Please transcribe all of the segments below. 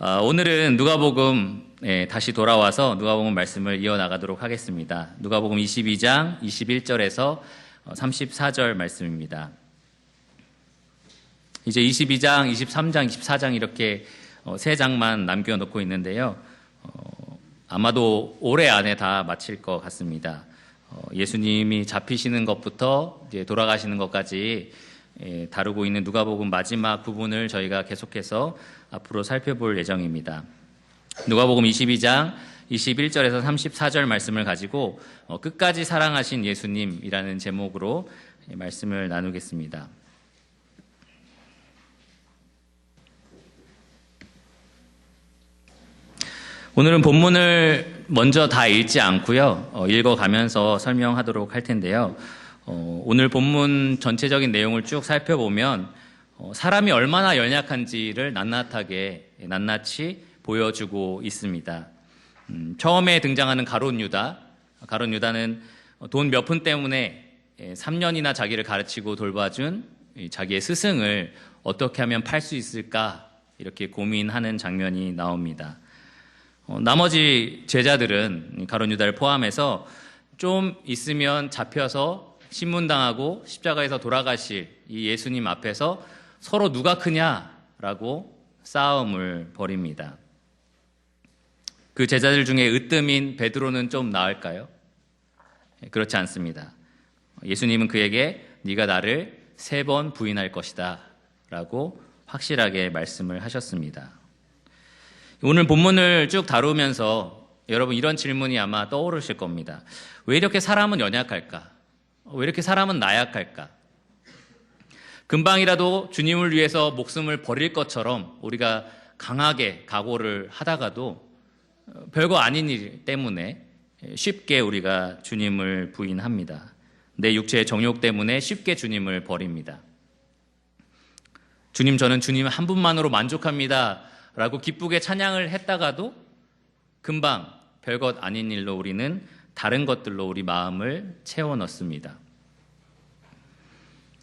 오늘은 누가복음 다시 돌아와서 누가복음 말씀을 이어나가도록 하겠습니다. 누가복음 22장 21절에서 34절 말씀입니다. 이제 22장, 23장, 24장 이렇게 세 장만 남겨놓고 있는데요. 아마도 올해 안에 다 마칠 것 같습니다. 예수님이 잡히시는 것부터 이제 돌아가시는 것까지 다루고 있는 누가복음 마지막 부분을 저희가 계속해서 앞으로 살펴볼 예정입니다. 누가복음 22장 21절에서 34절 말씀을 가지고 끝까지 사랑하신 예수님이라는 제목으로 말씀을 나누겠습니다. 오늘은 본문을 먼저 다 읽지 않고요. 읽어가면서 설명하도록 할 텐데요. 오늘 본문 전체적인 내용을 쭉 살펴보면 사람이 얼마나 연약한지를 낱낱이 보여주고 있습니다. 처음에 등장하는 가룟 유다는 돈 몇 푼 때문에 3년이나 자기를 가르치고 돌봐준 자기의 스승을 어떻게 하면 팔 수 있을까 이렇게 고민하는 장면이 나옵니다. 나머지 제자들은 가룟 유다를 포함해서 좀 있으면 잡혀서 신문당하고 십자가에서 돌아가실 이 예수님 앞에서 서로 누가 크냐라고 싸움을 벌입니다. 그 제자들 중에 으뜸인 베드로는 좀 나을까요? 그렇지 않습니다. 예수님은 그에게 네가 나를 3번 부인할 것이다 라고 확실하게 말씀을 하셨습니다. 오늘 본문을 쭉 다루면서 여러분 이런 질문이 아마 떠오르실 겁니다. 왜 이렇게 사람은 연약할까? 왜 이렇게 사람은 나약할까? 금방이라도 주님을 위해서 목숨을 버릴 것처럼 우리가 강하게 각오를 하다가도 별거 아닌 일 때문에 쉽게 우리가 주님을 부인합니다. 내 육체의 정욕 때문에 쉽게 주님을 버립니다. 주님, 저는 주님 한 분만으로 만족합니다 라고 기쁘게 찬양을 했다가도 금방 별것 아닌 일로 우리는 다른 것들로 우리 마음을 채워 넣습니다.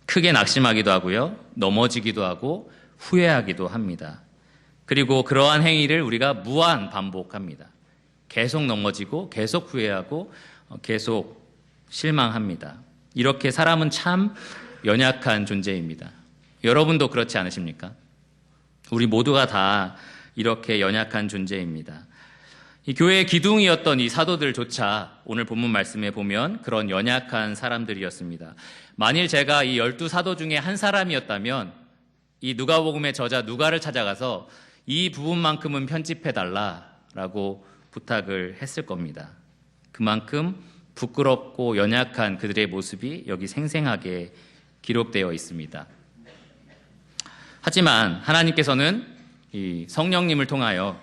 크게 낙심하기도 하고요. 넘어지기도 하고 후회하기도 합니다. 그리고 그러한 행위를 우리가 무한 반복합니다. 계속 넘어지고 계속 후회하고 계속 실망합니다. 이렇게 사람은 참 연약한 존재입니다. 여러분도 그렇지 않으십니까? 우리 모두가 다 이렇게 연약한 존재입니다. 이 교회의 기둥이었던 이 사도들조차 오늘 본문 말씀에 보면 그런 연약한 사람들이었습니다. 만일 제가 이 12사도 중에 한 사람이었다면 이 누가복음의 저자 누가를 찾아가서 이 부분만큼은 편집해달라라고 부탁을 했을 겁니다. 그만큼 부끄럽고 연약한 그들의 모습이 여기 생생하게 기록되어 있습니다. 하지만 하나님께서는 이 성령님을 통하여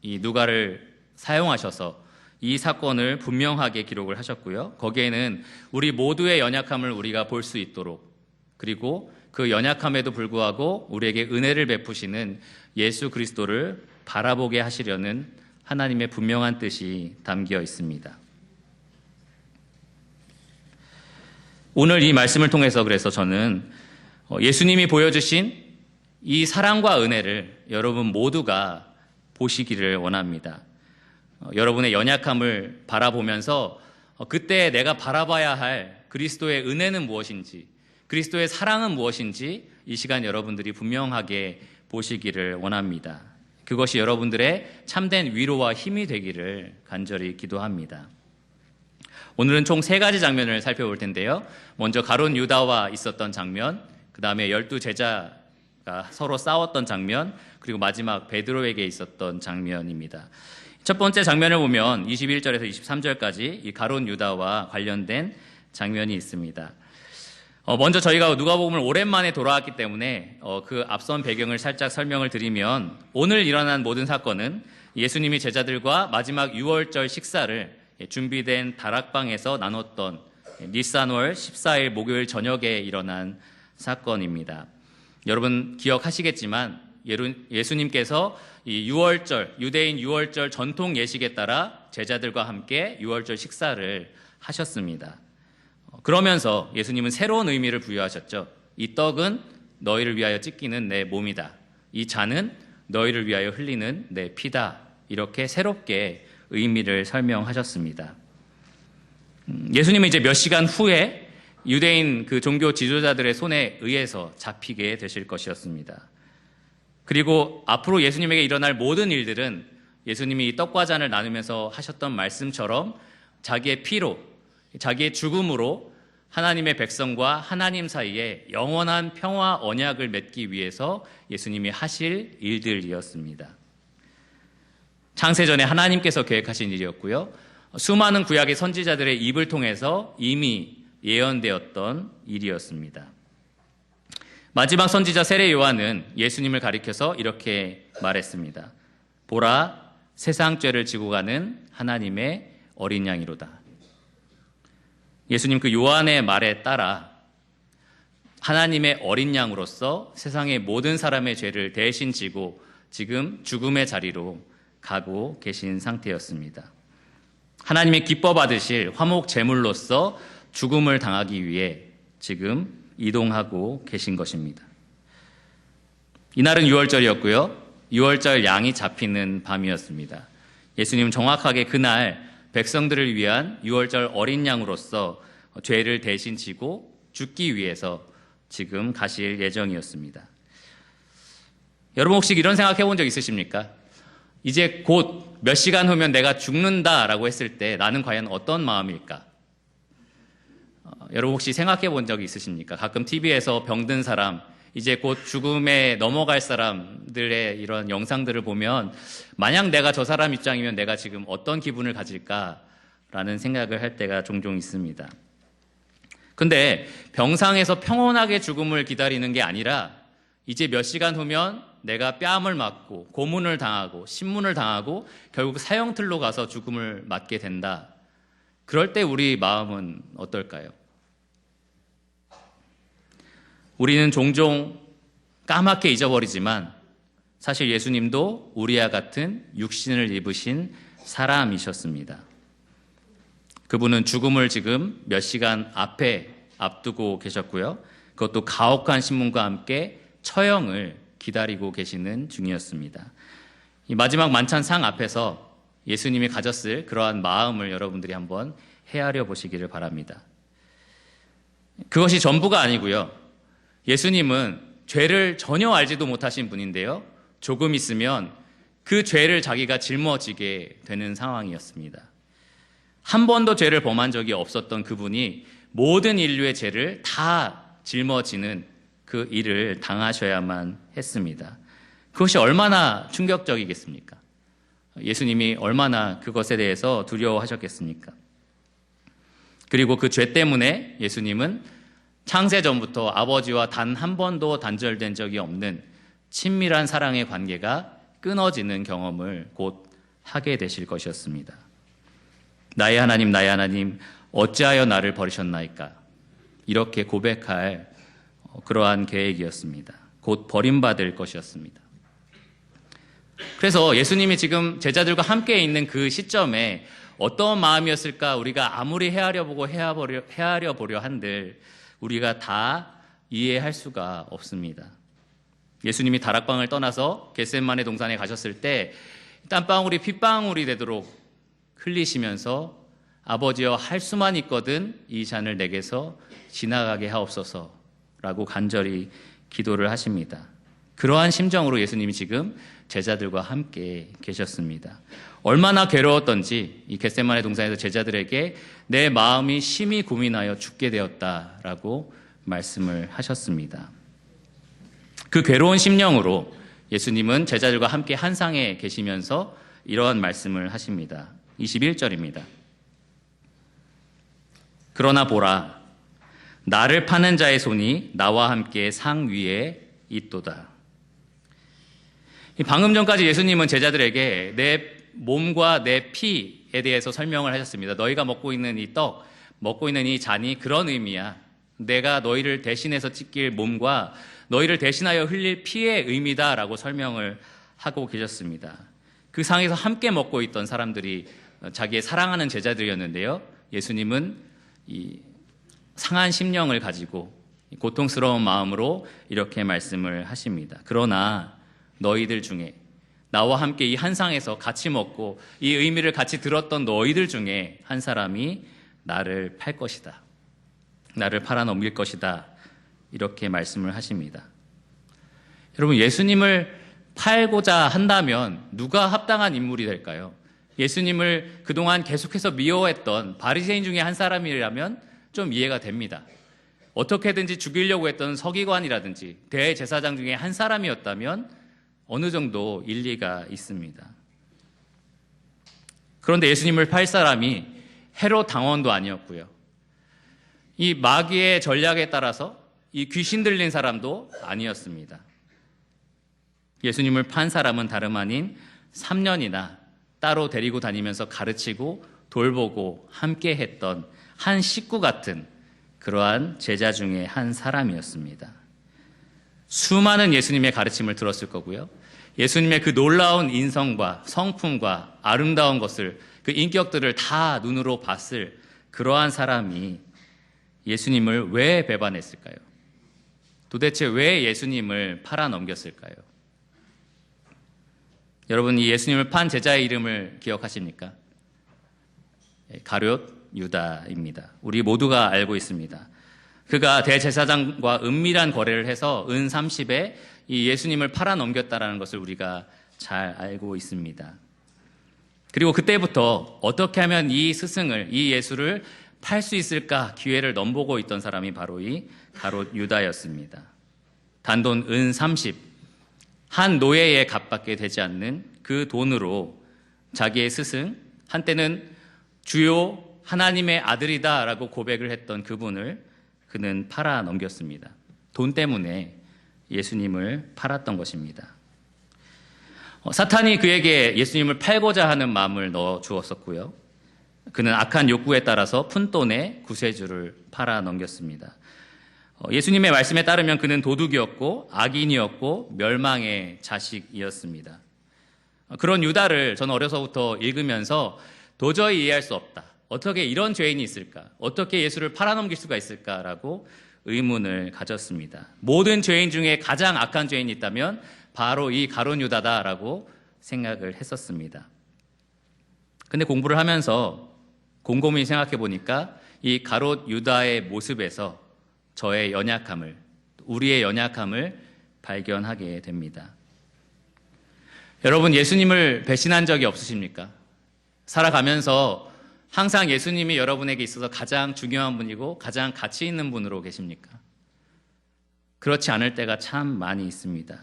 이 누가를 사용하셔서 이 사건을 분명하게 기록을 하셨고요. 거기에는 우리 모두의 연약함을 우리가 볼 수 있도록, 그리고 그 연약함에도 불구하고 우리에게 은혜를 베푸시는 예수 그리스도를 바라보게 하시려는 하나님의 분명한 뜻이 담겨 있습니다. 오늘 이 말씀을 통해서 그래서 저는 예수님이 보여주신 이 사랑과 은혜를 여러분 모두가 보시기를 원합니다. 여러분의 연약함을 바라보면서 그때 내가 바라봐야 할 그리스도의 은혜는 무엇인지, 그리스도의 사랑은 무엇인지 이 시간 여러분들이 분명하게 보시기를 원합니다. 그것이 여러분들의 참된 위로와 힘이 되기를 간절히 기도합니다. 오늘은 총 3가지 장면을 살펴볼 텐데요. 먼저 가룟 유다와 있었던 장면, 그 다음에 12제자가 서로 싸웠던 장면, 그리고 마지막 베드로에게 있었던 장면입니다. 첫 번째 장면을 보면 21절에서 23절까지 이 가룟 유다와 관련된 장면이 있습니다. 먼저 저희가 누가복음을 오랜만에 돌아왔기 때문에 그 앞선 배경을 살짝 설명을 드리면 오늘 일어난 모든 사건은 예수님이 제자들과 마지막 유월절 식사를 준비된 다락방에서 나눴던 니산월 14일 목요일 저녁에 일어난 사건입니다. 여러분 기억하시겠지만 예수님께서 이 유월절, 유대인 유월절 전통 예식에 따라 제자들과 함께 유월절 식사를 하셨습니다. 그러면서 예수님은 새로운 의미를 부여하셨죠. 이 떡은 너희를 위하여 찢기는 내 몸이다. 이 잔은 너희를 위하여 흘리는 내 피다. 이렇게 새롭게 의미를 설명하셨습니다. 예수님은 이제 몇 시간 후에 유대인 그 종교 지도자들의 손에 의해서 잡히게 되실 것이었습니다. 그리고 앞으로 예수님에게 일어날 모든 일들은 예수님이 이 떡과 잔을 나누면서 하셨던 말씀처럼 자기의 피로, 자기의 죽음으로 하나님의 백성과 하나님 사이에 영원한 평화 언약을 맺기 위해서 예수님이 하실 일들이었습니다. 창세전에 하나님께서 계획하신 일이었고요. 수많은 구약의 선지자들의 입을 통해서 이미 예언되었던 일이었습니다. 마지막 선지자 세례 요한은 예수님을 가리켜서 이렇게 말했습니다. 보라, 세상 죄를 지고 가는 하나님의 어린 양이로다. 예수님 그 요한의 말에 따라 하나님의 어린 양으로서 세상의 모든 사람의 죄를 대신 지고 지금 죽음의 자리로 가고 계신 상태였습니다. 하나님의 기뻐 받으실 화목 제물로서 죽음을 당하기 위해 지금 이동하고 계신 것입니다. 이날은 6월절이었고요. 6월절 양이 잡히는 밤이었습니다. 예수님은 정확하게 그날 백성들을 위한 6월절 어린 양으로서 죄를 대신 지고 죽기 위해서 지금 가실 예정이었습니다. 여러분 혹시 이런 생각해 본 적 있으십니까? 이제 곧 몇 시간 후면 내가 죽는다라고 했을 때 나는 과연 어떤 마음일까? 여러분 혹시 생각해 본 적이 있으십니까? 가끔 TV에서 병든 사람, 이제 곧 죽음에 넘어갈 사람들의 이런 영상들을 보면 만약 내가 저 사람 입장이면 내가 지금 어떤 기분을 가질까라는 생각을 할 때가 종종 있습니다. 근데 병상에서 평온하게 죽음을 기다리는 게 아니라 이제 몇 시간 후면 내가 뺨을 맞고 고문을 당하고 신문을 당하고 결국 사형틀로 가서 죽음을 맞게 된다. 그럴 때 우리 마음은 어떨까요? 우리는 종종 까맣게 잊어버리지만 사실 예수님도 우리와 같은 육신을 입으신 사람이셨습니다. 그분은 죽음을 지금 몇 시간 앞에 앞두고 계셨고요. 그것도 가혹한 신문과 함께 처형을 기다리고 계시는 중이었습니다. 이 마지막 만찬상 앞에서 예수님이 가졌을 그러한 마음을 여러분들이 한번 헤아려 보시기를 바랍니다. 그것이 전부가 아니고요. 예수님은 죄를 전혀 알지도 못하신 분인데요. 조금 있으면 그 죄를 자기가 짊어지게 되는 상황이었습니다. 한 번도 죄를 범한 적이 없었던 그분이 모든 인류의 죄를 다 짊어지는 그 일을 당하셔야만 했습니다. 그것이 얼마나 충격적이겠습니까? 예수님이 얼마나 그것에 대해서 두려워하셨겠습니까? 그리고 그 죄 때문에 예수님은 창세전부터 아버지와 단 한 번도 단절된 적이 없는 친밀한 사랑의 관계가 끊어지는 경험을 곧 하게 되실 것이었습니다. 나의 하나님, 어찌하여 나를 버리셨나이까? 이렇게 고백할 그러한 계획이었습니다. 곧 버림받을 것이었습니다. 그래서 예수님이 지금 제자들과 함께 있는 그 시점에 어떤 마음이었을까 우리가 아무리 헤아려 보려 한들 우리가 다 이해할 수가 없습니다. 예수님이 다락방을 떠나서 겟세마네 동산에 가셨을 때 땀방울이 핏방울이 되도록 흘리시면서 아버지여 할 수만 있거든 이 잔을 내게서 지나가게 하옵소서라고 간절히 기도를 하십니다. 그러한 심정으로 예수님이 지금 제자들과 함께 계셨습니다. 얼마나 괴로웠던지 이 겟세마네 동산에서 제자들에게 내 마음이 심히 고민하여 죽게 되었다라고 말씀을 하셨습니다. 그 괴로운 심령으로 예수님은 제자들과 함께 한 상에 계시면서 이러한 말씀을 하십니다. 21절입니다. 그러나 보라, 나를 파는 자의 손이 나와 함께 상 위에 있도다. 방금 전까지 예수님은 제자들에게 내 몸과 내 피에 대해서 설명을 하셨습니다. 너희가 먹고 있는 이 떡, 먹고 있는 이 잔이 그런 의미야. 내가 너희를 대신해서 찢길 몸과 너희를 대신하여 흘릴 피의 의미다라고 설명을 하고 계셨습니다. 그 상에서 함께 먹고 있던 사람들이 자기의 사랑하는 제자들이었는데요. 예수님은 이 상한 심령을 가지고 고통스러운 마음으로 이렇게 말씀을 하십니다. 그러나 너희들 중에, 나와 함께 이 한 상에서 같이 먹고 이 의미를 같이 들었던 너희들 중에 한 사람이 나를 팔 것이다. 나를 팔아 넘길 것이다. 이렇게 말씀을 하십니다. 여러분, 예수님을 팔고자 한다면 누가 합당한 인물이 될까요? 예수님을 그동안 계속해서 미워했던 바리새인 중에 한 사람이라면 좀 이해가 됩니다. 어떻게든지 죽이려고 했던 서기관이라든지 대제사장 중에 한 사람이었다면 어느 정도 일리가 있습니다. 그런데 예수님을 팔 사람이 헤롯 당원도 아니었고요. 이 마귀의 전략에 따라서 이 귀신 들린 사람도 아니었습니다. 예수님을 판 사람은 다름 아닌 3년이나 따로 데리고 다니면서 가르치고 돌보고 함께 했던 한 식구 같은 그러한 제자 중에 한 사람이었습니다. 수많은 예수님의 가르침을 들었을 거고요. 예수님의 그 놀라운 인성과 성품과 아름다운 것을, 그 인격들을 다 눈으로 봤을 그러한 사람이 예수님을 왜 배반했을까요? 도대체 왜 예수님을 팔아 넘겼을까요? 여러분, 이 예수님을 판 제자의 이름을 기억하십니까? 가룟 유다입니다. 우리 모두가 알고 있습니다. 그가 대제사장과 은밀한 거래를 해서 은 30에 이 예수님을 팔아 넘겼다라는 것을 우리가 잘 알고 있습니다. 그리고 그때부터 어떻게 하면 이 스승을, 이 예수를 팔 수 있을까 기회를 넘보고 있던 사람이 바로 이 가룟 유다였습니다. 단돈 은 30, 한 노예에 값밖에 되지 않는 그 돈으로 자기의 스승, 한때는 주요 하나님의 아들이다 라고 고백을 했던 그분을 그는 팔아 넘겼습니다. 돈 때문에 예수님을 팔았던 것입니다. 사탄이 그에게 예수님을 팔고자 하는 마음을 넣어 주었었고요. 그는 악한 욕구에 따라서 푼돈에 구세주를 팔아 넘겼습니다. 예수님의 말씀에 따르면 그는 도둑이었고 악인이었고 멸망의 자식이었습니다. 그런 유다를 저는 어려서부터 읽으면서 도저히 이해할 수 없다. 어떻게 이런 죄인이 있을까? 어떻게 예수를 팔아넘길 수가 있을까라고 의문을 가졌습니다. 모든 죄인 중에 가장 악한 죄인이 있다면 바로 이 가룟 유다다라고 생각을 했었습니다. 근데 공부를 하면서 곰곰이 생각해 보니까 이 가룟 유다의 모습에서 저의 연약함을, 우리의 연약함을 발견하게 됩니다. 여러분, 예수님을 배신한 적이 없으십니까? 살아가면서 항상 예수님이 여러분에게 있어서 가장 중요한 분이고 가장 가치 있는 분으로 계십니까? 그렇지 않을 때가 참 많이 있습니다.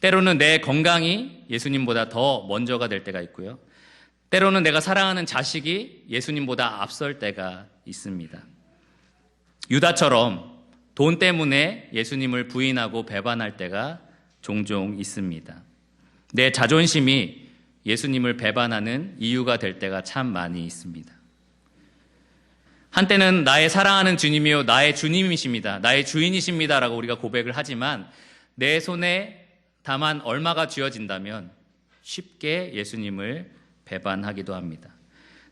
때로는 내 건강이 예수님보다 더 먼저가 될 때가 있고요. 때로는 내가 사랑하는 자식이 예수님보다 앞설 때가 있습니다. 유다처럼 돈 때문에 예수님을 부인하고 배반할 때가 종종 있습니다. 내 자존심이 예수님을 배반하는 이유가 될 때가 참 많이 있습니다. 한때는 나의 사랑하는 주님이요 나의 주님이십니다. 나의 주인이십니다 라고 우리가 고백을 하지만 내 손에 다만 얼마가 쥐어진다면 쉽게 예수님을 배반하기도 합니다.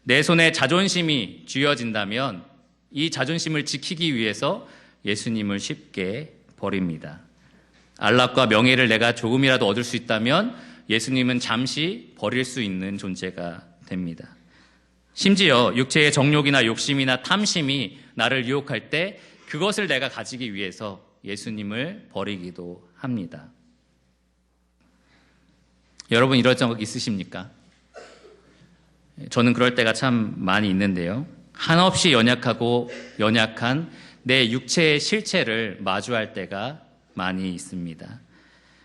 내 손에 자존심이 쥐어진다면 이 자존심을 지키기 위해서 예수님을 쉽게 버립니다. 안락과 명예를 내가 조금이라도 얻을 수 있다면 예수님은 잠시 버릴 수 있는 존재가 됩니다. 심지어 육체의 정욕이나 욕심이나 탐심이 나를 유혹할 때 그것을 내가 가지기 위해서 예수님을 버리기도 합니다. 여러분 이럴 적 있으십니까? 저는 그럴 때가 참 많이 있는데요. 한없이 연약하고 연약한 내 육체의 실체를 마주할 때가 많이 있습니다.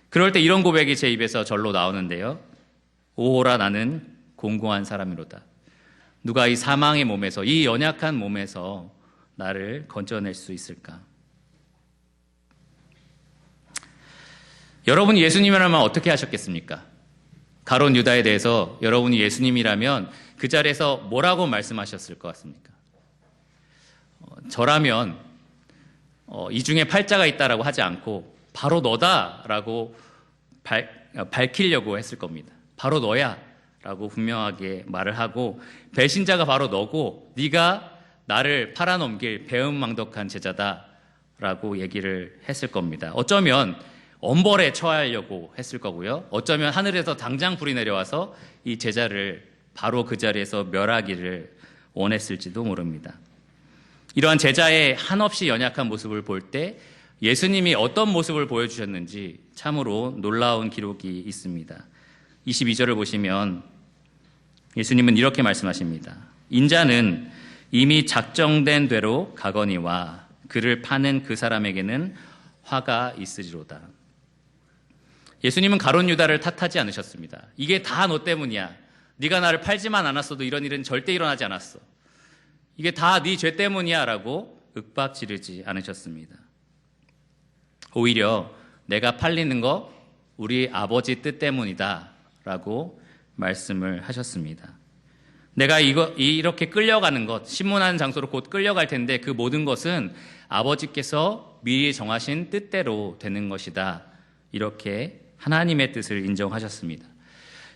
그럴 때 이런 고백이 제 입에서 절로 나오는데요. 오호라 나는 공고한 사람이로다. 누가 이 사망의 몸에서, 이 연약한 몸에서 나를 건져낼 수 있을까? 여러분이 예수님이라면 어떻게 하셨겠습니까? 가룟 유다에 대해서 여러분이 예수님이라면 그 자리에서 뭐라고 말씀하셨을 것 같습니까? 저라면 이 중에 팔자가 있다라고 하지 않고 바로 너다라고 밝히려고 했을 겁니다. 바로 너야 라고 분명하게 말을 하고 배신자가 바로 너고 네가 나를 팔아넘길 배은망덕한 제자다 라고 얘기를 했을 겁니다. 어쩌면 엄벌에 처하려고 했을 거고요. 어쩌면 하늘에서 당장 불이 내려와서 이 제자를 바로 그 자리에서 멸하기를 원했을지도 모릅니다. 이러한 제자의 한없이 연약한 모습을 볼 때 예수님이 어떤 모습을 보여주셨는지 참으로 놀라운 기록이 있습니다. 22절을 보시면 예수님은 이렇게 말씀하십니다. 인자는 이미 작정된 대로 가거니와 그를 파는 그 사람에게는 화가 있으리로다. 예수님은 가룟 유다를 탓하지 않으셨습니다. 이게 다 너 때문이야. 네가 나를 팔지만 않았어도 이런 일은 절대 일어나지 않았어. 이게 다 네 죄 때문이야 라고 윽박 지르지 않으셨습니다. 오히려 내가 팔리는 거 우리 아버지 뜻 때문이다 라고 말씀을 하셨습니다. 내가 이렇게 끌려가는 것, 신문하는 장소로 곧 끌려갈 텐데 그 모든 것은 아버지께서 미리 정하신 뜻대로 되는 것이다. 이렇게 하나님의 뜻을 인정하셨습니다.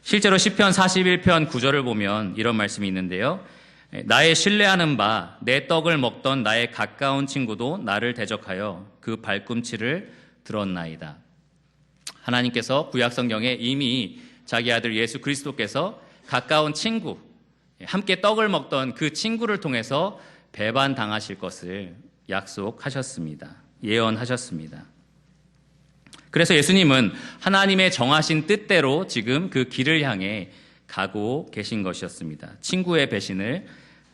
실제로 시편 41편 9절을 보면 이런 말씀이 있는데요. 나의 신뢰하는 바 내 떡을 먹던 나의 가까운 친구도 나를 대적하여 그 발꿈치를 들었나이다. 하나님께서 구약성경에 이미 자기 아들 예수 그리스도께서 가까운 친구, 함께 떡을 먹던 그 친구를 통해서 배반당하실 것을 약속하셨습니다. 예언하셨습니다. 그래서 예수님은 하나님의 정하신 뜻대로 지금 그 길을 향해 가고 계신 것이었습니다. 친구의 배신을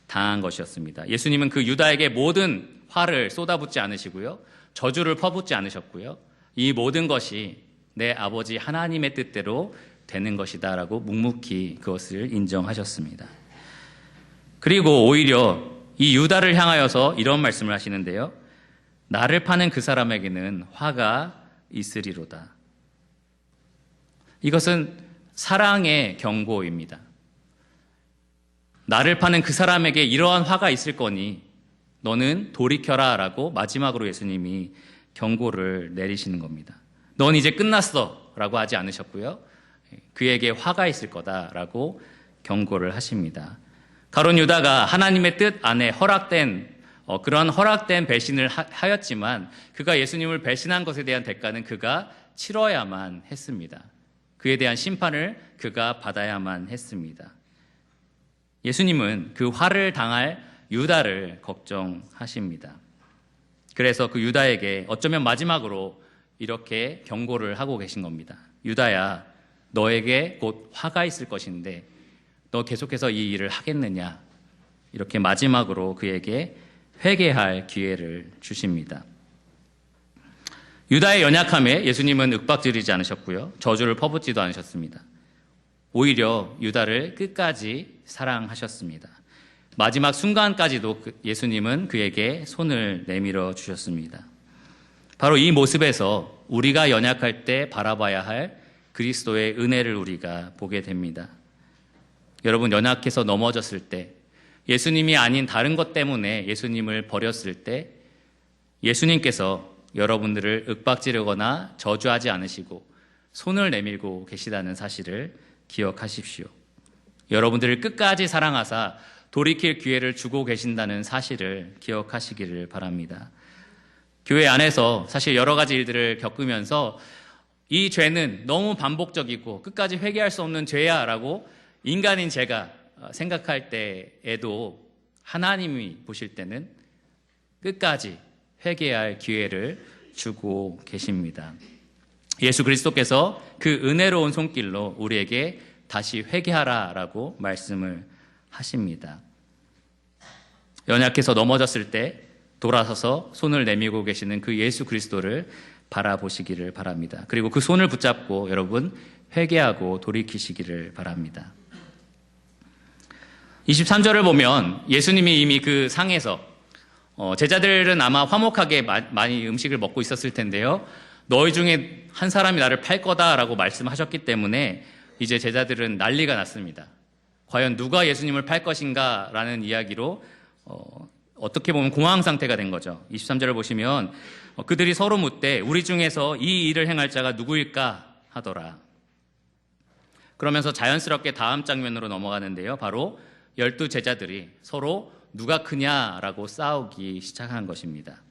당한 것이었습니다. 예수님은 그 유다에게 모든 화를 쏟아붓지 않으시고요. 저주를 퍼붓지 않으셨고요. 이 모든 것이 내 아버지 하나님의 뜻대로 되는 것이다 라고 묵묵히 그것을 인정하셨습니다. 그리고 오히려 이 유다를 향하여서 이런 말씀을 하시는데요. 나를 파는 그 사람에게는 화가 있으리로다. 이것은 사랑의 경고입니다. 나를 파는 그 사람에게 이러한 화가 있을 거니 너는 돌이켜라 라고 마지막으로 예수님이 경고를 내리시는 겁니다. 넌 이제 끝났어 라고 하지 않으셨고요. 그에게 화가 있을 거다라고 경고를 하십니다. 가룟 유다가 하나님의 뜻 안에 그런 허락된 배신을 하였지만 그가 예수님을 배신한 것에 대한 대가는 그가 치러야만 했습니다. 그에 대한 심판을 그가 받아야만 했습니다. 예수님은 그 화를 당할 유다를 걱정하십니다. 그래서 그 유다에게 어쩌면 마지막으로 이렇게 경고를 하고 계신 겁니다. 유다야, 너에게 곧 화가 있을 것인데 너 계속해서 이 일을 하겠느냐? 이렇게 마지막으로 그에게 회개할 기회를 주십니다. 유다의 연약함에 예수님은 윽박지르지 않으셨고요. 저주를 퍼붓지도 않으셨습니다. 오히려 유다를 끝까지 사랑하셨습니다. 마지막 순간까지도 예수님은 그에게 손을 내밀어 주셨습니다. 바로 이 모습에서 우리가 연약할 때 바라봐야 할 그리스도의 은혜를 우리가 보게 됩니다. 여러분, 연약해서 넘어졌을 때, 예수님이 아닌 다른 것 때문에 예수님을 버렸을 때 예수님께서 여러분들을 윽박지르거나 저주하지 않으시고 손을 내밀고 계시다는 사실을 기억하십시오. 여러분들을 끝까지 사랑하사 돌이킬 기회를 주고 계신다는 사실을 기억하시기를 바랍니다. 교회 안에서 사실 여러 가지 일들을 겪으면서 이 죄는 너무 반복적이고 끝까지 회개할 수 없는 죄야 라고 인간인 제가 생각할 때에도 하나님이 보실 때는 끝까지 회개할 기회를 주고 계십니다. 예수 그리스도께서 그 은혜로운 손길로 우리에게 다시 회개하라라고 말씀을 하십니다. 연약해서 넘어졌을 때 돌아서서 손을 내밀고 계시는 그 예수 그리스도를 바라보시기를 바랍니다. 그리고 그 손을 붙잡고 여러분 회개하고 돌이키시기를 바랍니다. 23절을 보면 예수님이 이미 그 상에서 제자들은 아마 화목하게 많이 음식을 먹고 있었을 텐데요. 너희 중에 한 사람이 나를 팔 거다라고 말씀하셨기 때문에 이제 제자들은 난리가 났습니다. 과연 누가 예수님을 팔 것인가라는 이야기로 어떻게 보면 공황 상태가 된 거죠. 23절을 보시면 그들이 서로 묻되 우리 중에서 이 일을 행할 자가 누구일까 하더라. 그러면서 자연스럽게 다음 장면으로 넘어가는데요. 바로 12 제자들이 서로 누가 크냐라고 싸우기 시작한 것입니다.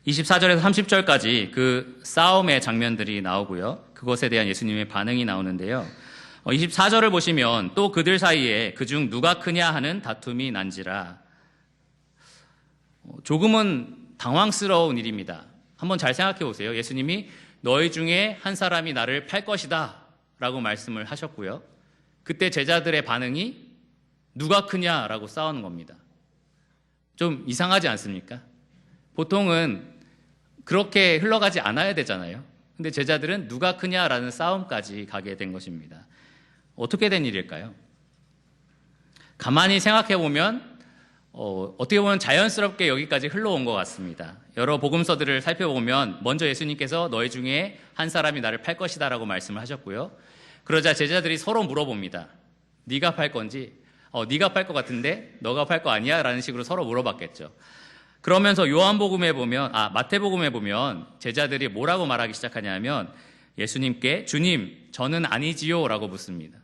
24절에서 30절까지 그 싸움의 장면들이 나오고요. 그것에 대한 예수님의 반응이 나오는데요. 24절을 보시면 또 그들 사이에 그중 누가 크냐 하는 다툼이 난지라. 조금은 당황스러운 일입니다. 한번 잘 생각해 보세요. 예수님이 너희 중에 한 사람이 나를 팔 것이다 라고 말씀을 하셨고요. 그때 제자들의 반응이 누가 크냐라고 싸우는 겁니다. 좀 이상하지 않습니까? 보통은 그렇게 흘러가지 않아야 되잖아요. 근데 제자들은 누가 크냐라는 싸움까지 가게 된 것입니다. 어떻게 된 일일까요? 가만히 생각해 보면 어떻게 보면 자연스럽게 여기까지 흘러온 것 같습니다. 여러 복음서들을 살펴보면 먼저 예수님께서 너희 중에 한 사람이 나를 팔 것이다 라고 말씀을 하셨고요. 그러자 제자들이 서로 물어봅니다. 네가 팔 건지 네가 팔 것 같은데 너가 팔 거 아니야? 라는 식으로 서로 물어봤겠죠. 그러면서 마태복음에 보면 제자들이 뭐라고 말하기 시작하냐면 예수님께 주님 저는 아니지요 라고 묻습니다.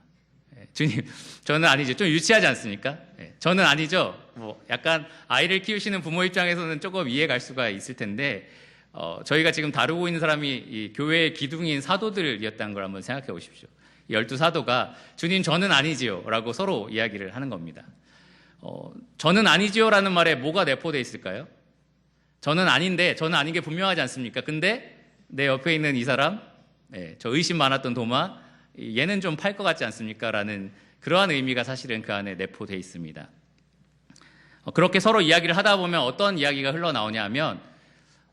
주님 저는 아니죠. 좀 유치하지 않습니까? 저는 아니죠. 약간 아이를 키우시는 부모 입장에서는 조금 이해갈 수가 있을 텐데 저희가 지금 다루고 있는 사람이 이 교회의 기둥인 사도들이었다는 걸 한번 생각해 보십시오. 12사도가 주님 저는 아니지요 라고 서로 이야기를 하는 겁니다. 저는 아니지요 라는 말에 뭐가 내포되어 있을까요? 저는 아닌데 저는 아닌 게 분명하지 않습니까? 근데 내 옆에 있는 이 사람 저 의심 많았던 도마 얘는 좀 팔 것 같지 않습니까? 라는 그러한 의미가 사실은 그 안에 내포되어 있습니다. 그렇게 서로 이야기를 하다 보면 어떤 이야기가 흘러나오냐 하면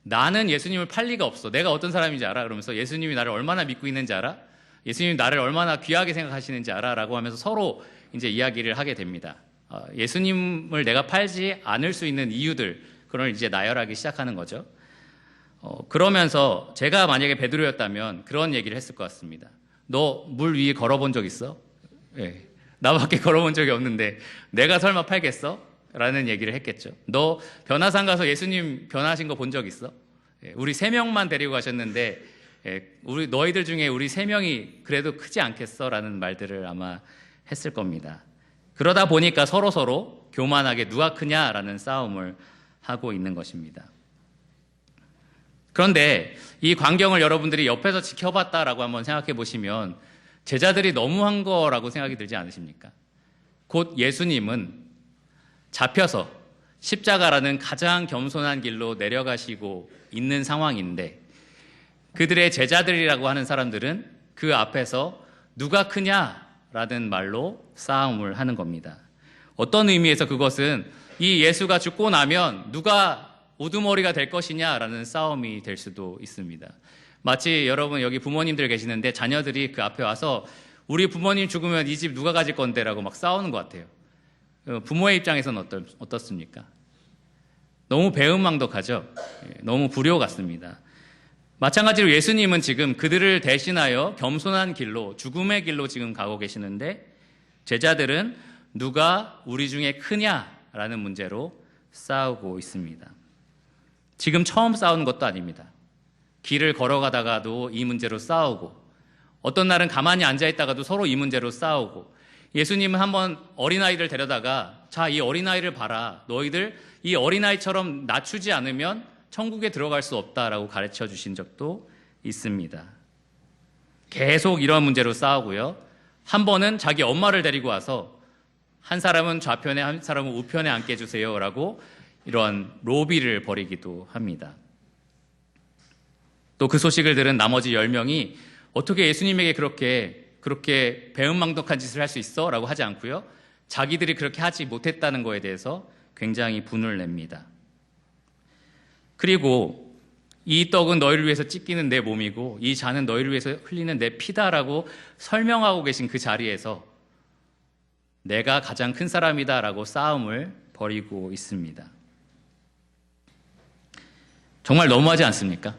나는 예수님을 팔 리가 없어. 내가 어떤 사람인지 알아? 그러면서 예수님이 나를 얼마나 믿고 있는지 알아? 예수님이 나를 얼마나 귀하게 생각하시는지 알아? 라고 하면서 서로 이제 이야기를 하게 됩니다. 예수님을 내가 팔지 않을 수 있는 이유들, 그걸 이제 나열하기 시작하는 거죠. 그러면서 제가 만약에 베드로였다면 그런 얘기를 했을 것 같습니다. 너 물 위에 걸어본 적 있어? 예. 나밖에 걸어본 적이 없는데 내가 설마 팔겠어? 라는 얘기를 했겠죠. 너 변화산 가서 예수님 변화하신 거 본 적 있어? 예. 우리 3명만 데리고 가셨는데 너희들 중에 우리 3명이 그래도 크지 않겠어? 라는 말들을 아마 했을 겁니다. 그러다 보니까 서로 교만하게 누가 크냐라는 싸움을 하고 있는 것입니다. 그런데 이 광경을 여러분들이 옆에서 지켜봤다라고 한번 생각해 보시면 제자들이 너무한 거라고 생각이 들지 않으십니까? 곧 예수님은 잡혀서 십자가라는 가장 겸손한 길로 내려가시고 있는 상황인데 그들의 제자들이라고 하는 사람들은 그 앞에서 누가 크냐라는 말로 싸움을 하는 겁니다. 어떤 의미에서 그것은 이 예수가 죽고 나면 누가 우두머리가 될 것이냐라는 싸움이 될 수도 있습니다. 마치 여러분 여기 부모님들 계시는데 자녀들이 그 앞에 와서 우리 부모님 죽으면 이 집 누가 가질 건데 라고 막 싸우는 것 같아요. 부모의 입장에서는 어떻습니까? 너무 배은망덕하죠. 너무 불효 같습니다. 마찬가지로 예수님은 지금 그들을 대신하여 겸손한 길로 죽음의 길로 지금 가고 계시는데 제자들은 누가 우리 중에 크냐라는 문제로 싸우고 있습니다. 지금 처음 싸우는 것도 아닙니다. 길을 걸어가다가도 이 문제로 싸우고 어떤 날은 가만히 앉아있다가도 서로 이 문제로 싸우고 예수님은 한번 어린아이를 데려다가 자, 이 어린아이를 봐라. 너희들 이 어린아이처럼 낮추지 않으면 천국에 들어갈 수 없다라고 가르쳐 주신 적도 있습니다. 계속 이런 문제로 싸우고요. 한 번은 자기 엄마를 데리고 와서 한 사람은 좌편에 한 사람은 우편에 앉게 해주세요라고 이런 로비를 벌이기도 합니다. 또 그 소식을 들은 나머지 10명이 어떻게 예수님에게 그렇게 배은망덕한 짓을 할 수 있어? 라고 하지 않고요. 자기들이 그렇게 하지 못했다는 거에 대해서 굉장히 분을 냅니다. 그리고 이 떡은 너희를 위해서 찢기는 내 몸이고 이 잔은 너희를 위해서 흘리는 내 피다라고 설명하고 계신 그 자리에서 내가 가장 큰 사람이다라고 싸움을 벌이고 있습니다. 정말 너무하지 않습니까?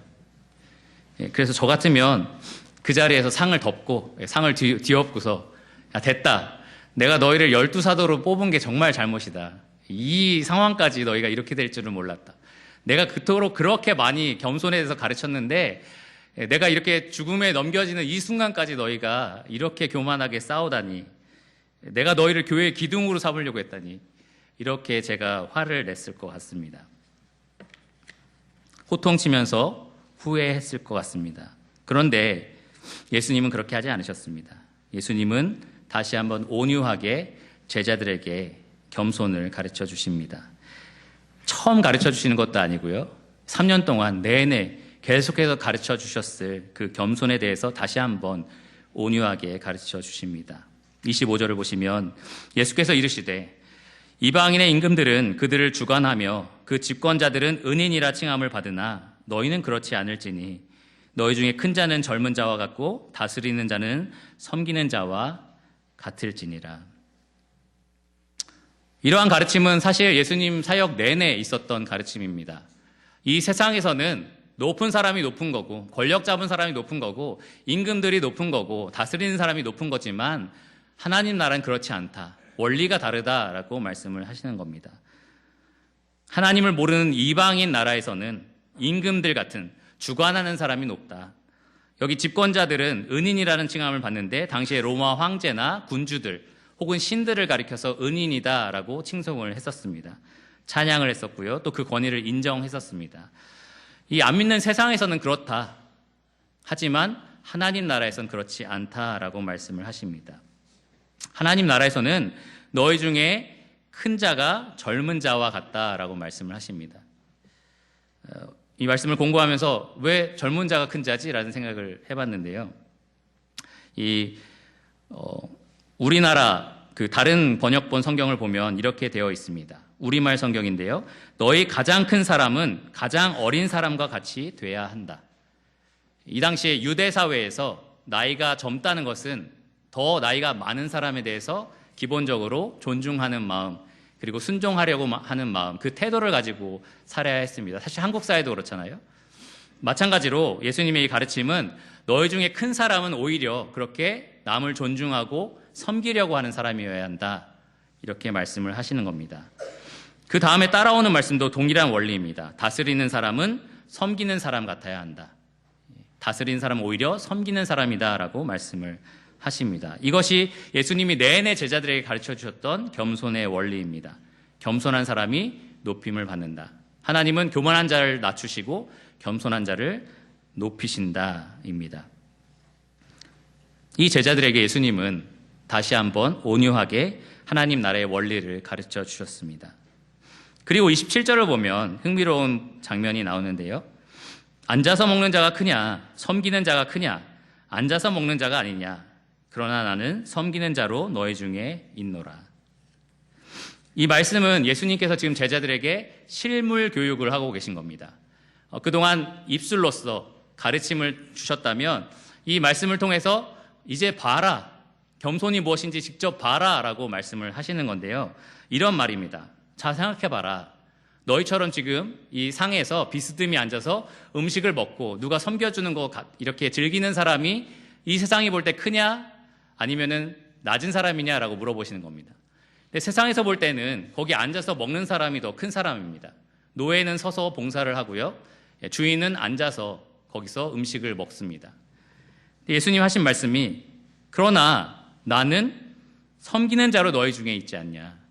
그래서 저 같으면 그 자리에서 상을 덮고 상을 뒤엎고서 야 됐다. 내가 너희를 12사도로 뽑은 게 정말 잘못이다. 이 상황까지 너희가 이렇게 될 줄은 몰랐다. 내가 그토록 그렇게 많이 겸손해서 가르쳤는데 내가 이렇게 죽음에 넘겨지는 이 순간까지 너희가 이렇게 교만하게 싸우다니 내가 너희를 교회의 기둥으로 삼으려고 했다니 이렇게 제가 화를 냈을 것 같습니다. 호통치면서 후회했을 것 같습니다. 그런데 예수님은 그렇게 하지 않으셨습니다. 예수님은 다시 한번 온유하게 제자들에게 겸손을 가르쳐 주십니다. 처음 가르쳐 주시는 것도 아니고요. 3년 동안 내내 계속해서 가르쳐 주셨을 그 겸손에 대해서 다시 한번 온유하게 가르쳐 주십니다. 25절을 보시면 예수께서 이르시되 이방인의 임금들은 그들을 주관하며 그 집권자들은 은인이라 칭함을 받으나 너희는 그렇지 않을지니 너희 중에 큰 자는 젊은 자와 같고 다스리는 자는 섬기는 자와 같을지니라. 이러한 가르침은 사실 예수님 사역 내내 있었던 가르침입니다. 이 세상에서는 높은 사람이 높은 거고 권력 잡은 사람이 높은 거고 임금들이 높은 거고 다스리는 사람이 높은 거지만 하나님 나라는 그렇지 않다. 원리가 다르다라고 말씀을 하시는 겁니다. 하나님을 모르는 이방인 나라에서는 임금들 같은 주관하는 사람이 높다. 여기 집권자들은 은인이라는 칭함을 받는데 당시에 로마 황제나 군주들 혹은 신들을 가리켜서 은인이다라고 칭송을 했었습니다. 찬양을 했었고요. 또 그 권위를 인정했었습니다. 이 안 믿는 세상에서는 그렇다. 하지만 하나님 나라에서는 그렇지 않다라고 말씀을 하십니다. 하나님 나라에서는 너희 중에 큰 자가 젊은 자와 같다라고 말씀을 하십니다. 이 말씀을 공부하면서 왜 젊은 자가 큰 자지라는 생각을 해봤는데요. 우리나라 그 다른 번역본 성경을 보면 이렇게 되어 있습니다. 우리말 성경인데요. 너희 가장 큰 사람은 가장 어린 사람과 같이 돼야 한다. 이 당시에 유대 사회에서 나이가 젊다는 것은 더 나이가 많은 사람에 대해서 기본적으로 존중하는 마음, 그리고 순종하려고 하는 마음, 그 태도를 가지고 살아야 했습니다. 사실 한국 사회도 그렇잖아요. 마찬가지로 예수님의 이 가르침은 너희 중에 큰 사람은 오히려 그렇게 남을 존중하고 섬기려고 하는 사람이어야 한다. 이렇게 말씀을 하시는 겁니다. 그 다음에 따라오는 말씀도 동일한 원리입니다. 다스리는 사람은 섬기는 사람 같아야 한다. 다스리는 사람은 오히려 섬기는 사람이다라고 말씀을 하십니다. 이것이 예수님이 내내 제자들에게 가르쳐 주셨던 겸손의 원리입니다. 겸손한 사람이 높임을 받는다. 하나님은 교만한 자를 낮추시고 겸손한 자를 높이신다입니다. 이 제자들에게 예수님은 다시 한번 온유하게 하나님 나라의 원리를 가르쳐 주셨습니다. 그리고 27절을 보면 흥미로운 장면이 나오는데요. 앉아서 먹는 자가 크냐, 섬기는 자가 크냐, 앉아서 먹는 자가 아니냐. 그러나 나는 섬기는 자로 너희 중에 있노라. 이 말씀은 예수님께서 지금 제자들에게 실물 교육을 하고 계신 겁니다. 그동안 입술로서 가르침을 주셨다면 이 말씀을 통해서 이제 봐라, 겸손이 무엇인지 직접 봐라 라고 말씀을 하시는 건데요. 이런 말입니다. 자, 생각해봐라. 너희처럼 지금 이 상에서 비스듬히 앉아서 음식을 먹고 누가 섬겨주는 거 이렇게 즐기는 사람이 이 세상이 볼 때 크냐 아니면은 낮은 사람이냐라고 물어보시는 겁니다. 근데 세상에서 볼 때는 거기 앉아서 먹는 사람이 더 큰 사람입니다. 노예는 서서 봉사를 하고요. 주인은 앉아서 거기서 음식을 먹습니다. 예수님 하신 말씀이 그러나 나는 섬기는 자로 너희 중에 있지 않냐.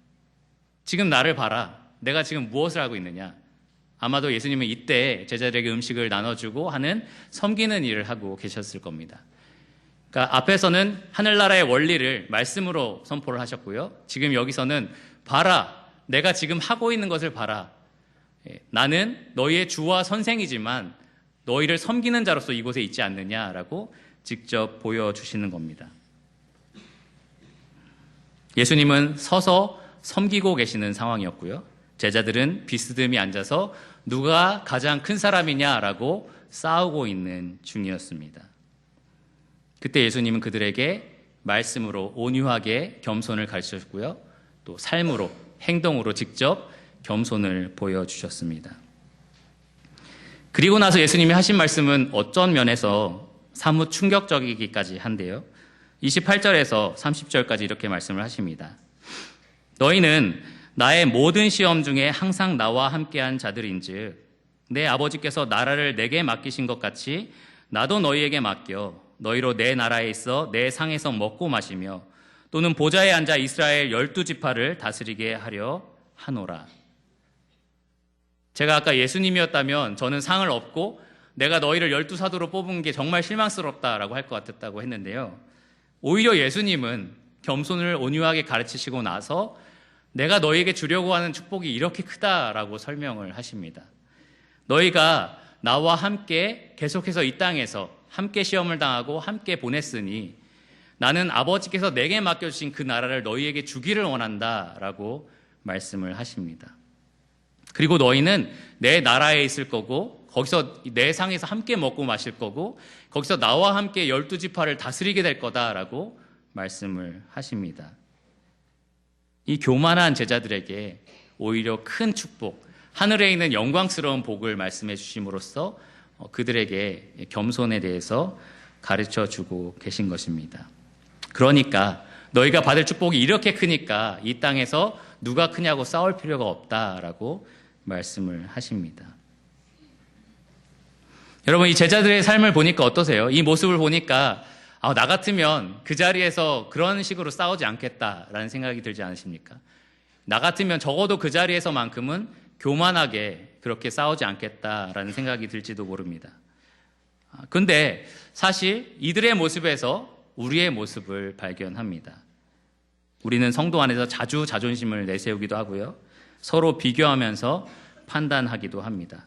지금 나를 봐라. 내가 지금 무엇을 하고 있느냐. 아마도 예수님은 이때 제자들에게 음식을 나눠주고 하는 섬기는 일을 하고 계셨을 겁니다. 그러니까 앞에서는 하늘나라의 원리를 말씀으로 선포를 하셨고요. 지금 여기서는 봐라. 내가 지금 하고 있는 것을 봐라. 나는 너희의 주와 선생이지만 너희를 섬기는 자로서 이곳에 있지 않느냐라고 직접 보여주시는 겁니다. 예수님은 서서 섬기고 계시는 상황이었고요. 제자들은 비스듬히 앉아서 누가 가장 큰 사람이냐라고 싸우고 있는 중이었습니다. 그때 예수님은 그들에게 말씀으로 온유하게 겸손을 가르치셨고요. 또 삶으로, 행동으로 직접 겸손을 보여주셨습니다. 그리고 나서 예수님이 하신 말씀은 어떤 면에서 사뭇 충격적이기까지 한데요. 28절에서 30절까지 이렇게 말씀을 하십니다. 너희는 나의 모든 시험 중에 항상 나와 함께한 자들인즉 내 아버지께서 나라를 내게 맡기신 것 같이 나도 너희에게 맡겨 너희로 내 나라에 있어 내 상에서 먹고 마시며 또는 보좌에 앉아 이스라엘 12지파를 다스리게 하려 하노라. 제가 아까 예수님이었다면 저는 상을 얻고 내가 너희를 12사도로 뽑은 게 정말 실망스럽다라고 할 것 같았다고 했는데요. 오히려 예수님은 겸손을 온유하게 가르치시고 나서 내가 너희에게 주려고 하는 축복이 이렇게 크다라고 설명을 하십니다. 너희가 나와 함께 계속해서 이 땅에서 함께 시험을 당하고 함께 보냈으니 나는 아버지께서 내게 맡겨주신 그 나라를 너희에게 주기를 원한다라고 말씀을 하십니다. 그리고 너희는 내 나라에 있을 거고 거기서 내 상에서 함께 먹고 마실 거고 거기서 나와 함께 12지파를 다스리게 될 거다라고 말씀을 하십니다. 이 교만한 제자들에게 오히려 큰 축복, 하늘에 있는 영광스러운 복을 말씀해 주심으로써 그들에게 겸손에 대해서 가르쳐 주고 계신 것입니다. 그러니까 너희가 받을 축복이 이렇게 크니까 이 땅에서 누가 크냐고 싸울 필요가 없다라고 말씀을 하십니다. 여러분, 이 제자들의 삶을 보니까 어떠세요? 이 모습을 보니까 나 같으면 그 자리에서 그런 식으로 싸우지 않겠다라는 생각이 들지 않으십니까? 나 같으면 적어도 그 자리에서만큼은 교만하게 그렇게 싸우지 않겠다라는 생각이 들지도 모릅니다. 근데 사실 이들의 모습에서 우리의 모습을 발견합니다. 우리는 성도 안에서 자주 자존심을 내세우기도 하고요. 서로 비교하면서 판단하기도 합니다.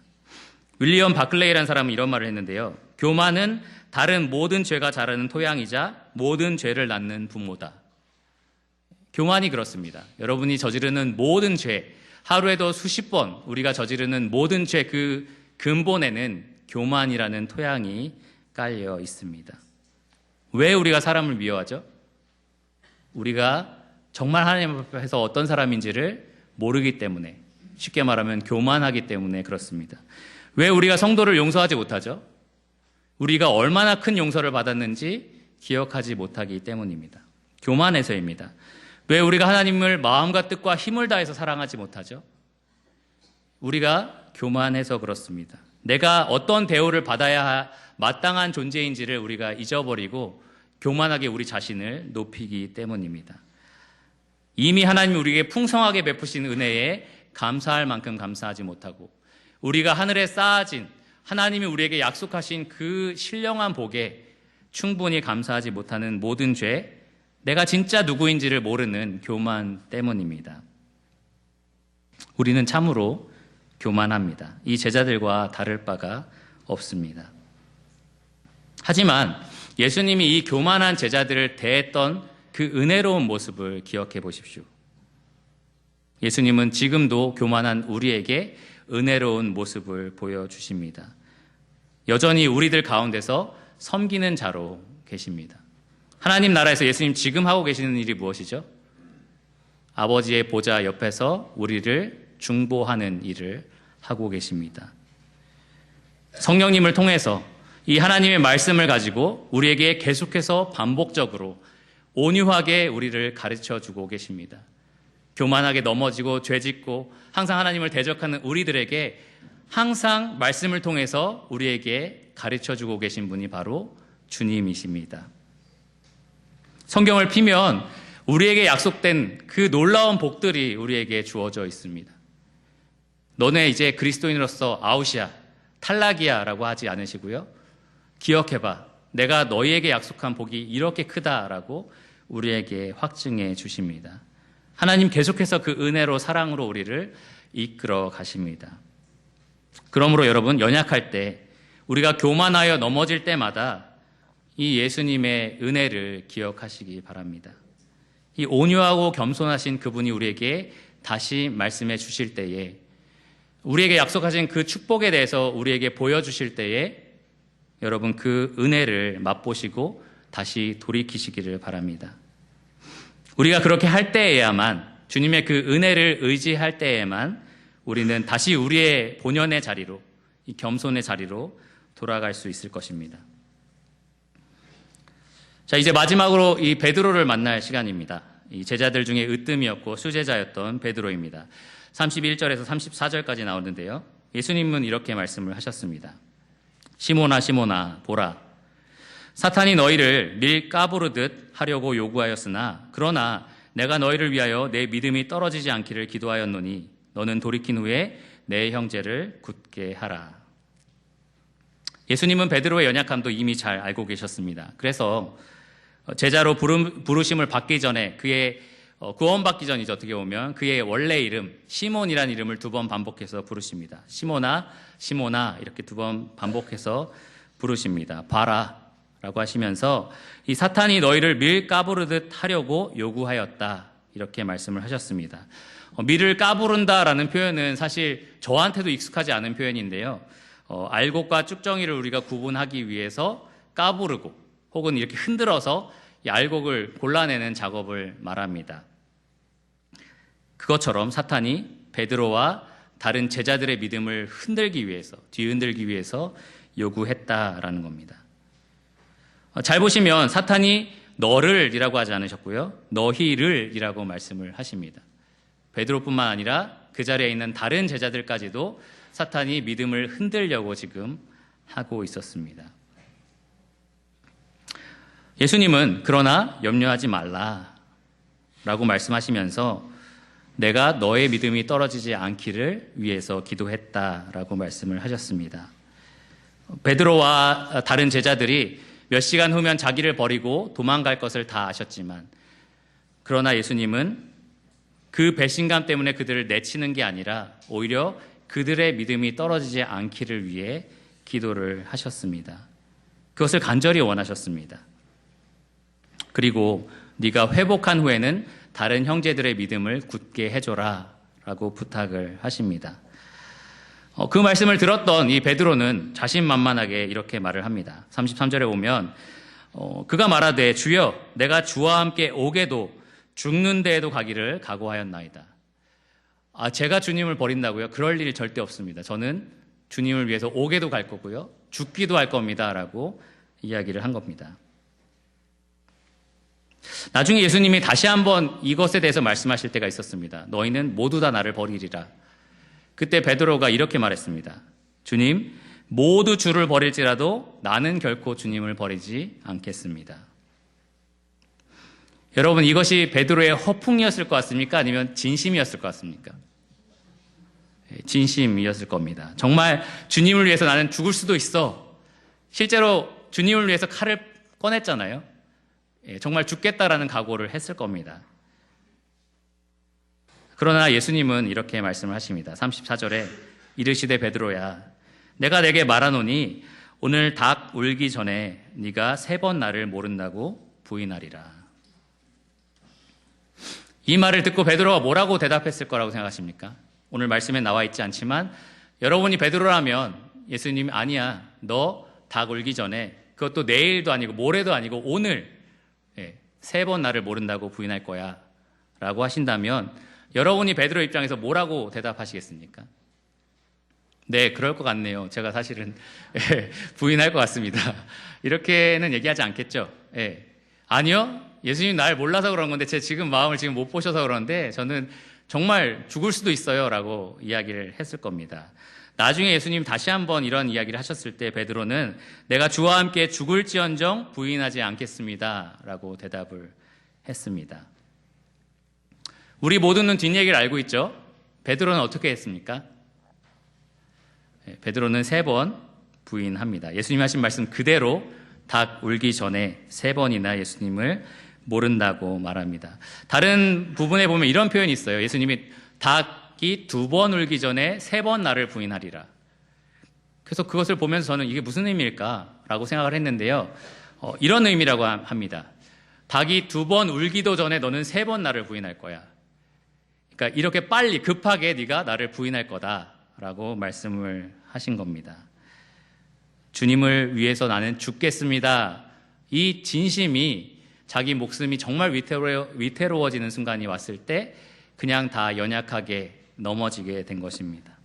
윌리엄 바클레이라는 사람은 이런 말을 했는데요. 교만은 다른 모든 죄가 자라는 토양이자 모든 죄를 낳는 부모다. 교만이 그렇습니다. 여러분이 저지르는 모든 죄, 하루에도 수십 번 우리가 저지르는 모든 죄 그 근본에는 교만이라는 토양이 깔려 있습니다. 왜 우리가 사람을 미워하죠? 우리가 정말 하나님 앞에서 어떤 사람인지를 모르기 때문에, 쉽게 말하면 교만하기 때문에 그렇습니다. 왜 우리가 성도를 용서하지 못하죠? 우리가 얼마나 큰 용서를 받았는지 기억하지 못하기 때문입니다. 교만해서입니다. 왜 우리가 하나님을 마음과 뜻과 힘을 다해서 사랑하지 못하죠? 우리가 교만해서 그렇습니다. 내가 어떤 대우를 받아야 마땅한 존재인지를 우리가 잊어버리고 교만하게 우리 자신을 높이기 때문입니다. 이미 하나님이 우리에게 풍성하게 베푸신 은혜에 감사할 만큼 감사하지 못하고 우리가 하늘에 쌓아진 하나님이 우리에게 약속하신 그 신령한 복에 충분히 감사하지 못하는 모든 죄, 내가 진짜 누구인지를 모르는 교만 때문입니다. 우리는 참으로 교만합니다. 이 제자들과 다를 바가 없습니다. 하지만 예수님이 이 교만한 제자들을 대했던 그 은혜로운 모습을 기억해 보십시오. 예수님은 지금도 교만한 우리에게 은혜로운 모습을 보여주십니다. 여전히 우리들 가운데서 섬기는 자로 계십니다. 하나님 나라에서 예수님 지금 하고 계시는 일이 무엇이죠? 아버지의 보좌 옆에서 우리를 중보하는 일을 하고 계십니다. 성령님을 통해서 이 하나님의 말씀을 가지고 우리에게 계속해서 반복적으로 온유하게 우리를 가르쳐 주고 계십니다. 교만하게 넘어지고 죄짓고 항상 하나님을 대적하는 우리들에게 항상 말씀을 통해서 우리에게 가르쳐 주고 계신 분이 바로 주님이십니다. 성경을 피면 우리에게 약속된 그 놀라운 복들이 우리에게 주어져 있습니다. 너네 이제 그리스도인으로서 아웃이야, 탈락이야 라고 하지 않으시고요. 기억해봐, 내가 너희에게 약속한 복이 이렇게 크다라고 우리에게 확증해 주십니다. 하나님 계속해서 그 은혜로 사랑으로 우리를 이끌어 가십니다. 그러므로 여러분, 연약할 때 우리가 교만하여 넘어질 때마다 이 예수님의 은혜를 기억하시기 바랍니다. 이 온유하고 겸손하신 그분이 우리에게 다시 말씀해 주실 때에, 우리에게 약속하신 그 축복에 대해서 우리에게 보여주실 때에 여러분 그 은혜를 맛보시고 다시 돌이키시기를 바랍니다. 우리가 그렇게 할 때에야만, 주님의 그 은혜를 의지할 때에만 우리는 다시 우리의 본연의 자리로, 이 겸손의 자리로 돌아갈 수 있을 것입니다. 자, 이제 마지막으로 이 베드로를 만날 시간입니다. 이 제자들 중에 으뜸이었고 수제자였던 베드로입니다. 31절에서 34절까지 나오는데요. 예수님은 이렇게 말씀을 하셨습니다. 시몬아 시몬아 보라, 사탄이 너희를 밀 까부르듯 하려고 요구하였으나 그러나 내가 너희를 위하여 내 믿음이 떨어지지 않기를 기도하였노니 너는 돌이킨 후에 내 형제를 굳게 하라. 예수님은 베드로의 연약함도 이미 잘 알고 계셨습니다. 그래서 제자로 부르심을 받기 전에 그의 구원받기 전이죠. 어떻게 보면 그의 원래 이름 시몬이라는 이름을 2번 반복해서 부르십니다. 시몬아 시몬아 이렇게 2번 반복해서 부르십니다. 봐라 라고 하시면서 이 사탄이 너희를 밀 까부르듯 하려고 요구하였다 이렇게 말씀을 하셨습니다. 밀을 까부른다라는 표현은 사실 저한테도 익숙하지 않은 표현인데요. 알곡과 쭉정이를 우리가 구분하기 위해서 까부르고 혹은 이렇게 흔들어서 이 알곡을 골라내는 작업을 말합니다. 그것처럼 사탄이 베드로와 다른 제자들의 믿음을 흔들기 위해서, 뒤흔들기 위해서 요구했다라는 겁니다. 잘 보시면 사탄이 너를 이라고 하지 않으셨고요. 너희를 이라고 말씀을 하십니다. 베드로뿐만 아니라 그 자리에 있는 다른 제자들까지도 사탄이 믿음을 흔들려고 지금 하고 있었습니다. 예수님은 그러나 염려하지 말라라고 말씀하시면서 내가 너의 믿음이 떨어지지 않기를 위해서 기도했다라고 말씀을 하셨습니다. 베드로와 다른 제자들이 몇 시간 후면 자기를 버리고 도망갈 것을 다 아셨지만 그러나 예수님은 그 배신감 때문에 그들을 내치는 게 아니라 오히려 그들의 믿음이 떨어지지 않기를 위해 기도를 하셨습니다. 그것을 간절히 원하셨습니다. 그리고 네가 회복한 후에는 다른 형제들의 믿음을 굳게 해줘라 라고 부탁을 하십니다. 그 말씀을 들었던 이 베드로는 자신만만하게 이렇게 말을 합니다. 33절에 보면 그가 말하되 주여 내가 주와 함께 오게도 죽는 데에도 가기를 각오하였나이다. 제가 주님을 버린다고요? 그럴 일이 절대 없습니다. 저는 주님을 위해서 오게도 갈 거고요. 죽기도 할 겁니다. 라고 이야기를 한 겁니다. 나중에 예수님이 다시 한번 이것에 대해서 말씀하실 때가 있었습니다. 너희는 모두 다 나를 버리리라. 그때 베드로가 이렇게 말했습니다. 주님, 모두 주를 버릴지라도 나는 결코 주님을 버리지 않겠습니다. 여러분, 이것이 베드로의 허풍이었을 것 같습니까? 아니면 진심이었을 것 같습니까? 진심이었을 겁니다. 정말 주님을 위해서 나는 죽을 수도 있어. 실제로 주님을 위해서 칼을 꺼냈잖아요. 정말 죽겠다라는 각오를 했을 겁니다. 그러나 예수님은 이렇게 말씀을 하십니다. 34절에 이르시되 베드로야 내가 내게 말하노니 오늘 닭 울기 전에 네가 3번 나를 모른다고 부인하리라. 이 말을 듣고 베드로가 뭐라고 대답했을 거라고 생각하십니까? 오늘 말씀에 나와 있지 않지만 여러분이 베드로라면 예수님이 아니야 너 닭 울기 전에 그것도 내일도 아니고 모레도 아니고 오늘 3번 나를 모른다고 부인할 거야 라고 하신다면 여러분이 베드로 입장에서 뭐라고 대답하시겠습니까? 네, 그럴 것 같네요. 제가 사실은 부인할 것 같습니다. 이렇게는 얘기하지 않겠죠. 아니요, 예수님 날 몰라서 그런 건데 제 지금 마음을 지금 못 보셔서 그러는데 저는 정말 죽을 수도 있어요 라고 이야기를 했을 겁니다. 나중에 예수님 다시 한번 이런 이야기를 하셨을 때 베드로는 내가 주와 함께 죽을지언정 부인하지 않겠습니다 라고 대답을 했습니다. 우리 모두는 뒷얘기를 알고 있죠. 베드로는 어떻게 했습니까? 베드로는 3번 부인합니다. 예수님이 하신 말씀 그대로 닭 울기 전에 3번이나 예수님을 모른다고 말합니다. 다른 부분에 보면 이런 표현이 있어요. 예수님이 닭이 2번 울기 전에 3번 나를 부인하리라. 그래서 그것을 보면서 저는 이게 무슨 의미일까라고 생각을 했는데요. 이런 의미라고 합니다. 닭이 2번 울기도 전에 너는 3번 나를 부인할 거야. 그러니까 이렇게 빨리 급하게 네가 나를 부인할 거다라고 말씀을 하신 겁니다. 주님을 위해서 나는 죽겠습니다. 이 진심이 자기 목숨이 정말 위태로워지는 순간이 왔을 때 그냥 다 연약하게 넘어지게 된 것입니다.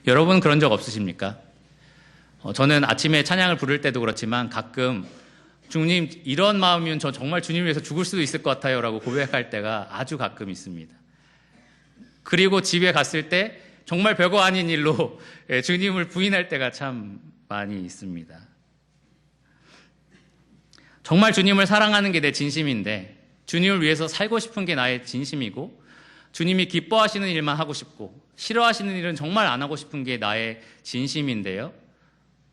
여러분 그런 적 없으십니까? 저는 아침에 찬양을 부를 때도 그렇지만 가끔 주님 이런 마음이면 저 정말 주님을 위해서 죽을 수도 있을 것 같아요 라고 고백할 때가 아주 가끔 있습니다. 그리고 집에 갔을 때 정말 별거 아닌 일로 주님을 부인할 때가 참 많이 있습니다. 정말 주님을 사랑하는 게 내 진심인데 주님을 위해서 살고 싶은 게 나의 진심이고 주님이 기뻐하시는 일만 하고 싶고 싫어하시는 일은 정말 안 하고 싶은 게 나의 진심인데요.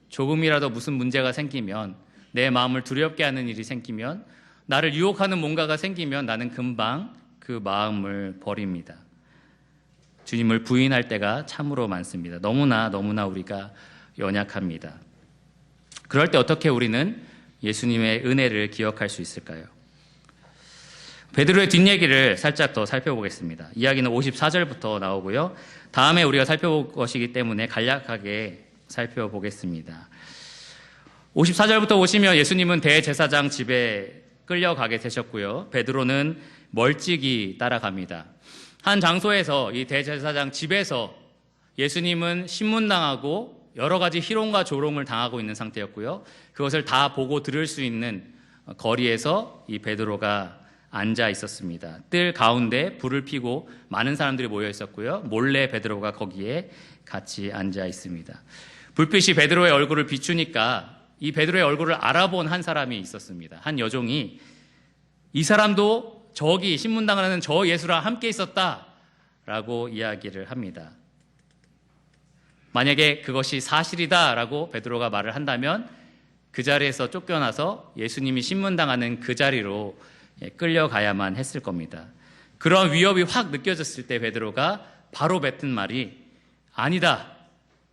조금이라도 무슨 문제가 생기면, 내 마음을 두렵게 하는 일이 생기면, 나를 유혹하는 뭔가가 생기면 나는 금방 그 마음을 버립니다. 주님을 부인할 때가 참으로 많습니다. 너무나 우리가 연약합니다. 그럴 때 어떻게 우리는 예수님의 은혜를 기억할 수 있을까요? 베드로의 뒷얘기를 살짝 더 살펴보겠습니다. 이야기는 54절부터 나오고요. 다음에 우리가 살펴볼 것이기 때문에 간략하게 살펴보겠습니다. 54절부터 보시면 예수님은 대제사장 집에 끌려가게 되셨고요. 베드로는 멀찍이 따라갑니다. 한 장소에서, 이 대제사장 집에서 예수님은 신문당하고 여러 가지 희롱과 조롱을 당하고 있는 상태였고요. 그것을 다 보고 들을 수 있는 거리에서 이 베드로가 앉아 있었습니다. 뜰 가운데 불을 피고 많은 사람들이 모여 있었고요. 몰래 베드로가 거기에 같이 앉아 있습니다. 불빛이 베드로의 얼굴을 비추니까 이 베드로의 얼굴을 알아본 한 사람이 있었습니다. 한 여종이 이 사람도 저기 신문당하는 저 예수랑 함께 있었다라고 이야기를 합니다. 만약에 그것이 사실이다라고 베드로가 말을 한다면 그 자리에서 쫓겨나서 예수님이 신문당하는 그 자리로 끌려가야만 했을 겁니다. 그런 위협이 확 느껴졌을 때 베드로가 바로 뱉은 말이 아니다.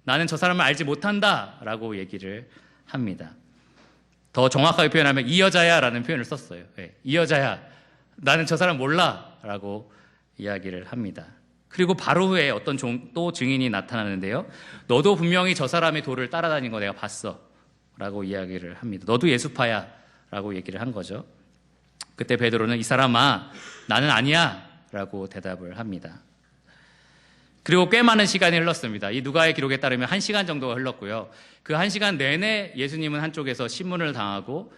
나는 저 사람을 알지 못한다 라고 얘기를 합니다. 더 정확하게 표현하면 이 여자야 라는 표현을 썼어요. 이 여자야. 나는 저 사람 몰라 라고 이야기를 합니다. 그리고 바로 후에 어떤 또 증인이 나타나는데요. 너도 분명히 저 사람의 도를 따라다닌 거 내가 봤어 라고 이야기를 합니다. 너도 예수파야 라고 얘기를 한 거죠. 그때 베드로는 이 사람아 나는 아니야 라고 대답을 합니다. 그리고 꽤 많은 시간이 흘렀습니다. 이 누가의 기록에 따르면 1시간 정도가 흘렀고요. 그 1시간 내내 예수님은 한쪽에서 신문을 당하고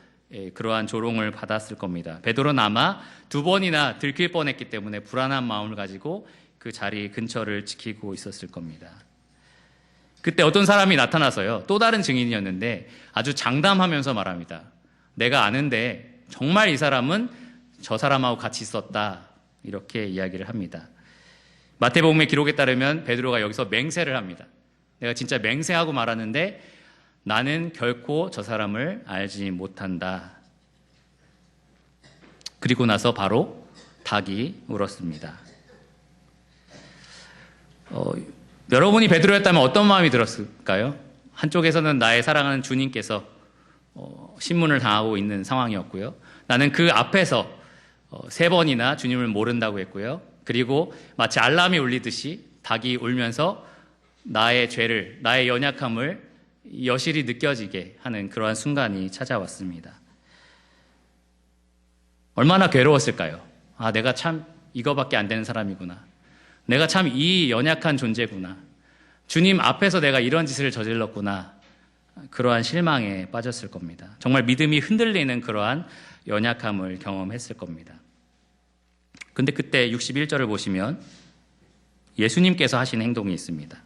그러한 조롱을 받았을 겁니다. 베드로는 아마 2번이나 들킬 뻔했기 때문에 불안한 마음을 가지고 그 자리 근처를 지키고 있었을 겁니다. 그때 어떤 사람이 나타나서요. 또 다른 증인이었는데 아주 장담하면서 말합니다. 내가 아는데 정말 이 사람은 저 사람하고 같이 있었다. 이렇게 이야기를 합니다. 마태복음의 기록에 따르면 베드로가 여기서 맹세를 합니다. 내가 진짜 맹세하고 말하는데 나는 결코 저 사람을 알지 못한다. 그리고 나서 바로 닭이 울었습니다. 여러분이 베드로였다면 어떤 마음이 들었을까요? 한쪽에서는 나의 사랑하는 주님께서 신문을 당하고 있는 상황이었고요. 나는 그 앞에서 3번이나 주님을 모른다고 했고요. 그리고 마치 알람이 울리듯이 닭이 울면서 나의 죄를, 나의 연약함을 여실히 느껴지게 하는 그러한 순간이 찾아왔습니다. 얼마나 괴로웠을까요? 아, 내가 참 이거밖에 안 되는 사람이구나. 내가 참 이 연약한 존재구나. 주님 앞에서 내가 이런 짓을 저질렀구나. 그러한 실망에 빠졌을 겁니다. 정말 믿음이 흔들리는 그러한 연약함을 경험했을 겁니다. 근데 그때 61절을 보시면 예수님께서 하신 행동이 있습니다.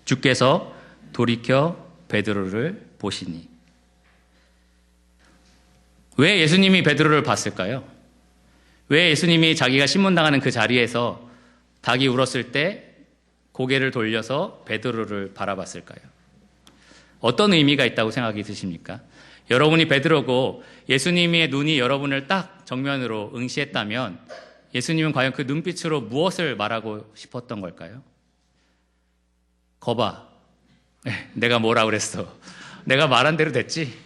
주께서 돌이켜 베드로를 보시니. 왜 예수님이 베드로를 봤을까요? 왜 예수님이 자기가 신문당하는 그 자리에서 닭이 울었을 때 고개를 돌려서 베드로를 바라봤을까요? 어떤 의미가 있다고 생각이 드십니까? 여러분이 베드로고 예수님의 눈이 여러분을 딱 정면으로 응시했다면 예수님은 과연 그 눈빛으로 무엇을 말하고 싶었던 걸까요? 거봐, 내가 뭐라 그랬어? 내가 말한 대로 됐지?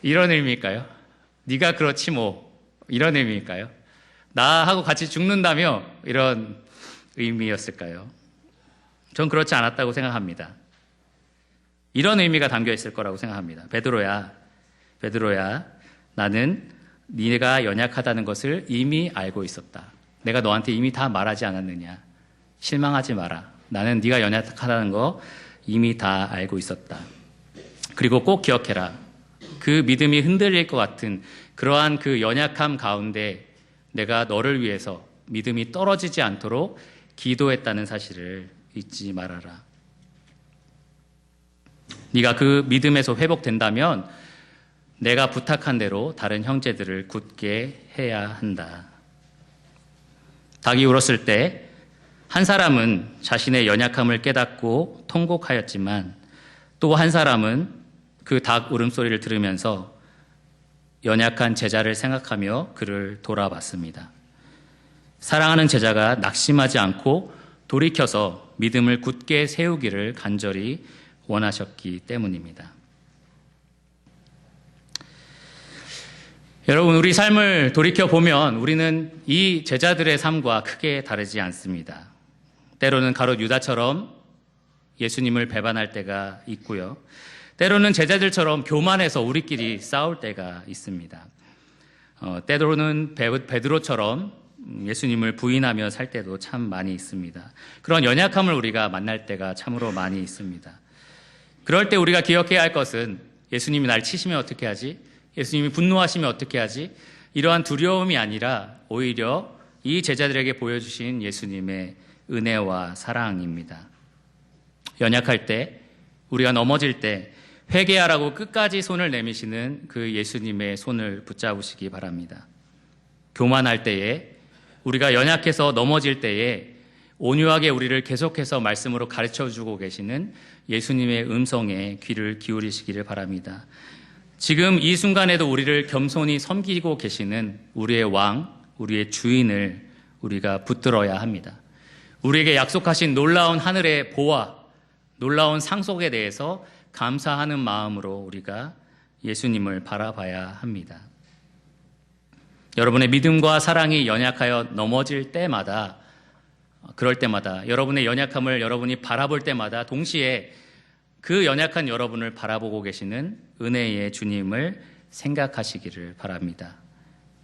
이런 의미일까요? 네가 그렇지 뭐, 이런 의미일까요? 나하고 같이 죽는다며 이런 의미였을까요? 전 그렇지 않았다고 생각합니다. 이런 의미가 담겨 있을 거라고 생각합니다. 베드로야, 나는 네가 연약하다는 것을 이미 알고 있었다. 내가 너한테 이미 다 말하지 않았느냐. 실망하지 마라. 나는 네가 연약하다는 거 이미 다 알고 있었다. 그리고 꼭 기억해라. 그 믿음이 흔들릴 것 같은 그러한 그 연약함 가운데 내가 너를 위해서 믿음이 떨어지지 않도록 기도했다는 사실을 잊지 말아라. 네가 그 믿음에서 회복된다면 내가 부탁한 대로 다른 형제들을 굳게 해야 한다. 닭이 울었을 때 한 사람은 자신의 연약함을 깨닫고 통곡하였지만 또 한 사람은 그 닭 울음소리를 들으면서 연약한 제자를 생각하며 그를 돌아봤습니다. 사랑하는 제자가 낙심하지 않고 돌이켜서 믿음을 굳게 세우기를 간절히 원하셨기 때문입니다. 여러분, 우리 삶을 돌이켜보면 우리는 이 제자들의 삶과 크게 다르지 않습니다. 때로는 가롯 유다처럼 예수님을 배반할 때가 있고요. 때로는 제자들처럼 교만해서 우리끼리 싸울 때가 있습니다. 때로는 베드로처럼 예수님을 부인하며 살 때도 참 많이 있습니다. 그런 연약함을 우리가 만날 때가 참으로 많이 있습니다. 그럴 때 우리가 기억해야 할 것은 예수님이 날 치시면 어떻게 하지? 예수님이 분노하시면 어떻게 하지? 이러한 두려움이 아니라 오히려 이 제자들에게 보여주신 예수님의 은혜와 사랑입니다. 연약할 때, 우리가 넘어질 때 회개하라고 끝까지 손을 내미시는 그 예수님의 손을 붙잡으시기 바랍니다. 교만할 때에, 우리가 연약해서 넘어질 때에 온유하게 우리를 계속해서 말씀으로 가르쳐주고 계시는 예수님의 음성에 귀를 기울이시기를 바랍니다. 지금 이 순간에도 우리를 겸손히 섬기고 계시는 우리의 왕, 우리의 주인을 우리가 붙들어야 합니다. 우리에게 약속하신 놀라운 하늘의 보화, 놀라운 상속에 대해서 감사하는 마음으로 우리가 예수님을 바라봐야 합니다. 여러분의 믿음과 사랑이 연약하여 넘어질 때마다, 그럴 때마다, 여러분의 연약함을 여러분이 바라볼 때마다 동시에 그 연약한 여러분을 바라보고 계시는 은혜의 주님을 생각하시기를 바랍니다.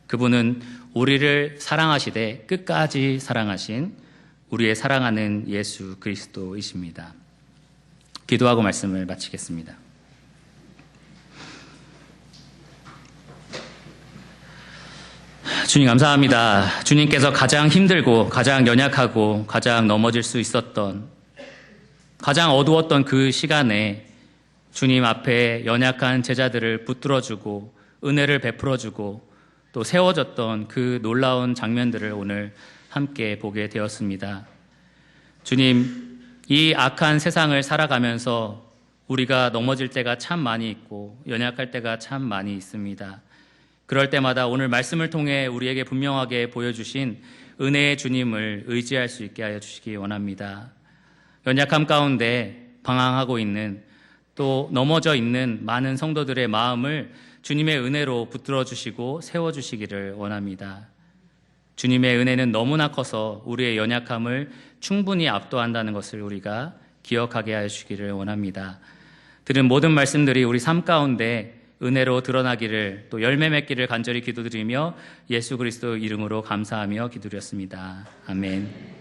그분은 우리를 사랑하시되 끝까지 사랑하신 우리의 사랑하는 예수 그리스도이십니다. 기도하고 말씀을 마치겠습니다. 주님 감사합니다. 주님께서 가장 힘들고 가장 연약하고 가장 넘어질 수 있었던, 가장 어두웠던 그 시간에 주님 앞에 연약한 제자들을 붙들어주고 은혜를 베풀어주고 또 세워졌던 그 놀라운 장면들을 오늘 함께 보게 되었습니다. 주님, 이 악한 세상을 살아가면서 우리가 넘어질 때가 참 많이 있고 연약할 때가 참 많이 있습니다. 그럴 때마다 오늘 말씀을 통해 우리에게 분명하게 보여주신 은혜의 주님을 의지할 수 있게 하여 주시기 원합니다. 연약함 가운데 방황하고 있는, 또 넘어져 있는 많은 성도들의 마음을 주님의 은혜로 붙들어 주시고 세워 주시기를 원합니다. 주님의 은혜는 너무나 커서 우리의 연약함을 충분히 압도한다는 것을 우리가 기억하게 하여 주시기를 원합니다. 들은 모든 말씀들이 우리 삶 가운데 은혜로 드러나기를, 또 열매 맺기를 간절히 기도드리며 예수 그리스도 이름으로 감사하며 기도드렸습니다. 아멘.